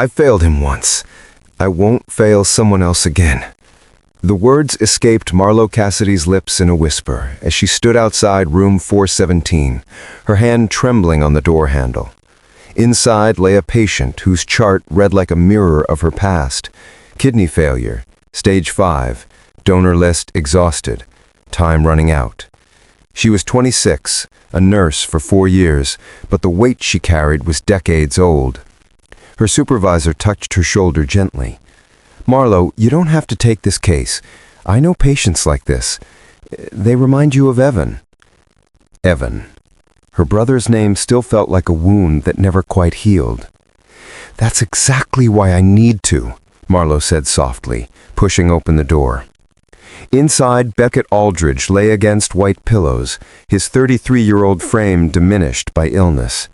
I failed him once. I won't fail someone else again." The words escaped Marlo Cassidy's lips in a whisper as she stood outside room 417, her hand trembling on the door handle. Inside lay a patient whose chart read like a mirror of her past. Kidney failure, stage 5, donor list exhausted, time running out. She was 26, a nurse for 4 years, but the weight she carried was decades old. Her supervisor touched her shoulder gently. "Marlo, you don't have to take this case. I know patients like this. They remind you of Evan." Evan. Her brother's name still felt like a wound that never quite healed. "That's exactly why I need to," Marlo said softly, pushing open the door. Inside, Beckett Aldridge lay against white pillows, his 33-year-old frame diminished by illness.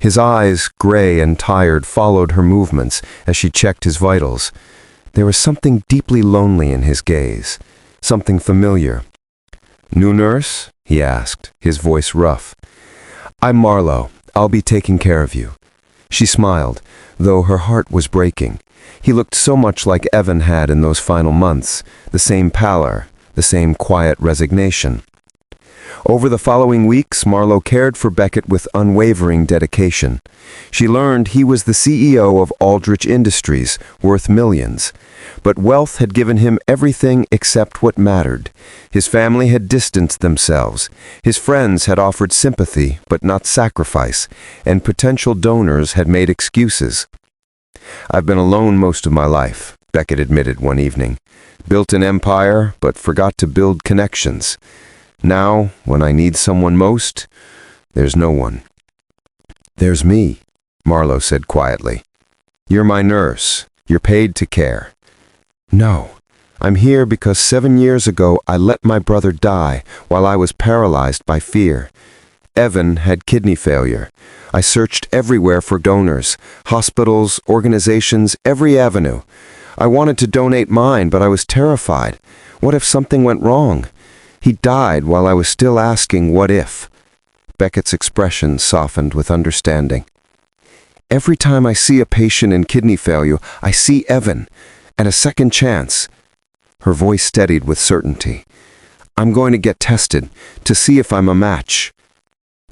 His eyes, gray and tired, followed her movements as she checked his vitals. There was something deeply lonely in his gaze, something familiar. "New nurse?" he asked, his voice rough. "I'm Marlo. I'll be taking care of you." She smiled, though her heart was breaking. He looked so much like Evan had in those final months, the same pallor, the same quiet resignation. Over the following weeks, Marlo cared for Beckett with unwavering dedication. She learned he was the CEO of Aldrich Industries, worth millions. But wealth had given him everything except what mattered. His family had distanced themselves. His friends had offered sympathy, but not sacrifice, and potential donors had made excuses. "I've been alone most of my life," Beckett admitted one evening. "Built an empire, but forgot to build connections. Now, when I need someone most, there's no one." "There's me," Marlo said quietly. "You're my nurse. You're paid to care." "No, I'm here because 7 years ago I let my brother die while I was paralyzed by fear. Evan had kidney failure. I searched everywhere for donors, hospitals, organizations, every avenue. I wanted to donate mine, but I was terrified. What if something went wrong? He died while I was still asking what if." Beckett's expression softened with understanding. "Every time I see a patient in kidney failure, I see Evan, and a second chance." Her voice steadied with certainty. "I'm going to get tested to see if I'm a match."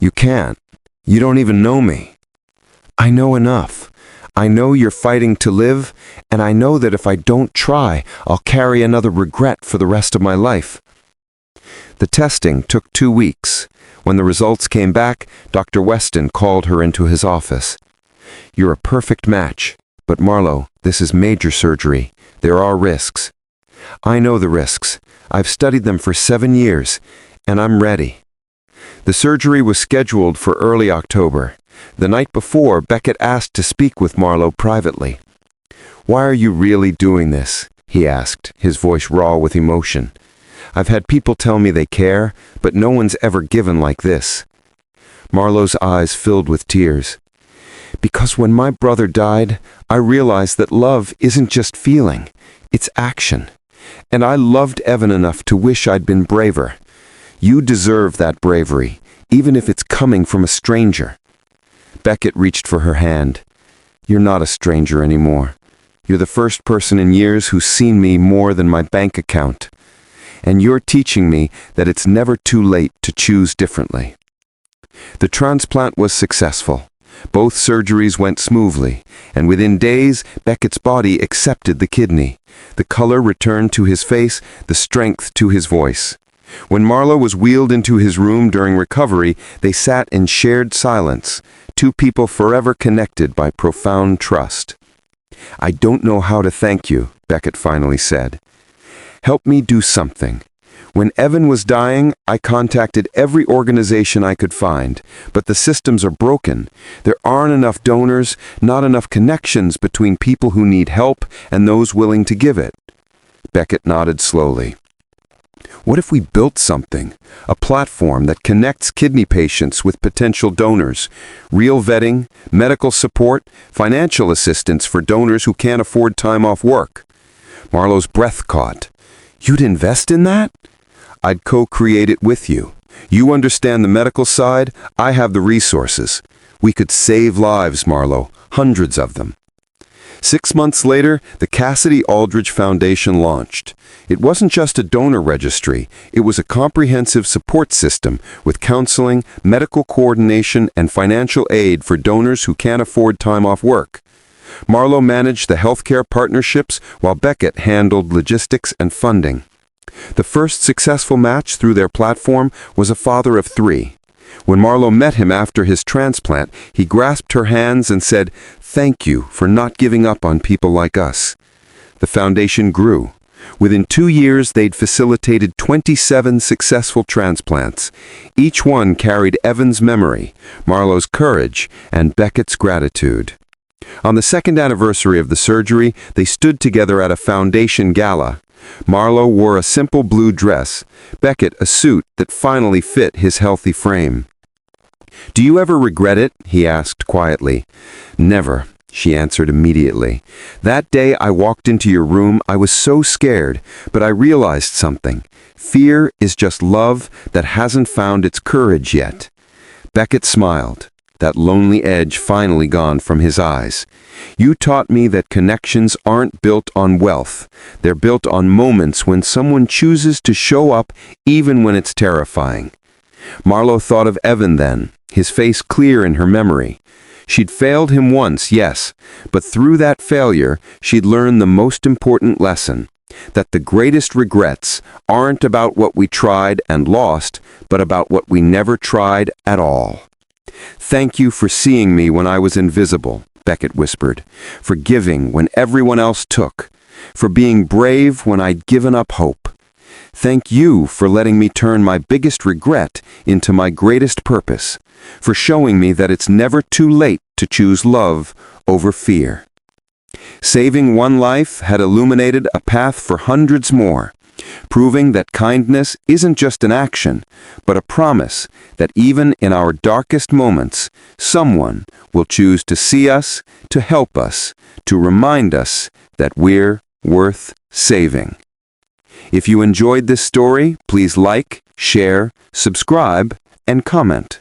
"You can't. You don't even know me." "I know enough. I know you're fighting to live, and I know that if I don't try, I'll carry another regret for the rest of my life." The testing took 2 weeks. When the results came back, Dr. Weston called her into his office. "You're a perfect match, but Marlo, this is major surgery. There are risks." "I know the risks. I've studied them for 7 years, and I'm ready." The surgery was scheduled for early October. The night before, Beckett asked to speak with Marlo privately. "Why are you really doing this?" he asked, his voice raw with emotion. "I've had people tell me they care, but no one's ever given like this." Marlo's eyes filled with tears. "Because when my brother died, I realized that love isn't just feeling, it's action. And I loved Evan enough to wish I'd been braver. You deserve that bravery, even if it's coming from a stranger." Beckett reached for her hand. "You're not a stranger anymore. You're the first person in years who's seen me more than my bank account. And you're teaching me that it's never too late to choose differently." The transplant was successful. Both surgeries went smoothly, and within days, Beckett's body accepted the kidney. The color returned to his face, the strength to his voice. When Marlo was wheeled into his room during recovery, they sat in shared silence, two people forever connected by profound trust. "I don't know how to thank you," Beckett finally said. "Help me do something. When Evan was dying, I contacted every organization I could find, but the systems are broken. There aren't enough donors, not enough connections between people who need help and those willing to give it." Beckett nodded slowly. "What if we built something, a platform that connects kidney patients with potential donors, real vetting, medical support, financial assistance for donors who can't afford time off work?" Marlo's breath caught. "You'd invest in that?" "I'd co-create it with you. You understand the medical side, I have the resources. We could save lives, Marlo, hundreds of them." 6 months later, the Cassidy Aldrich Foundation launched. It wasn't just a donor registry, it was a comprehensive support system with counseling, medical coordination, and financial aid for donors who can't afford time off work. Marlo managed the healthcare partnerships while Beckett handled logistics and funding. The first successful match through their platform was a father of 3. When Marlo met him after his transplant, he grasped her hands and said, "Thank you for not giving up on people like us." The foundation grew. Within 2 years, they'd facilitated 27 successful transplants. Each one carried Evan's memory, Marlo's courage, and Beckett's gratitude. On the 2nd anniversary of the surgery, they stood together at a foundation gala. Marlo wore a simple blue dress, Beckett a suit that finally fit his healthy frame. "Do you ever regret it?" he asked quietly. "Never," she answered immediately. "That day I walked into your room, I was so scared, but I realized something. Fear is just love that hasn't found its courage yet." Beckett smiled, that lonely edge finally gone from his eyes. "You taught me that connections aren't built on wealth. They're built on moments when someone chooses to show up even when it's terrifying." Marlo thought of Evan then, his face clear in her memory. She'd failed him once, yes, but through that failure, she'd learned the most important lesson, that the greatest regrets aren't about what we tried and lost, but about what we never tried at all. "Thank you for seeing me when I was invisible," Beckett whispered, "for giving when everyone else took, for being brave when I'd given up hope. Thank you for letting me turn my biggest regret into my greatest purpose, for showing me that it's never too late to choose love over fear." Saving one life had illuminated a path for hundreds more, proving that kindness isn't just an action, but a promise that even in our darkest moments, someone will choose to see us, to help us, to remind us that we're worth saving. If you enjoyed this story, please like, share, subscribe, and comment.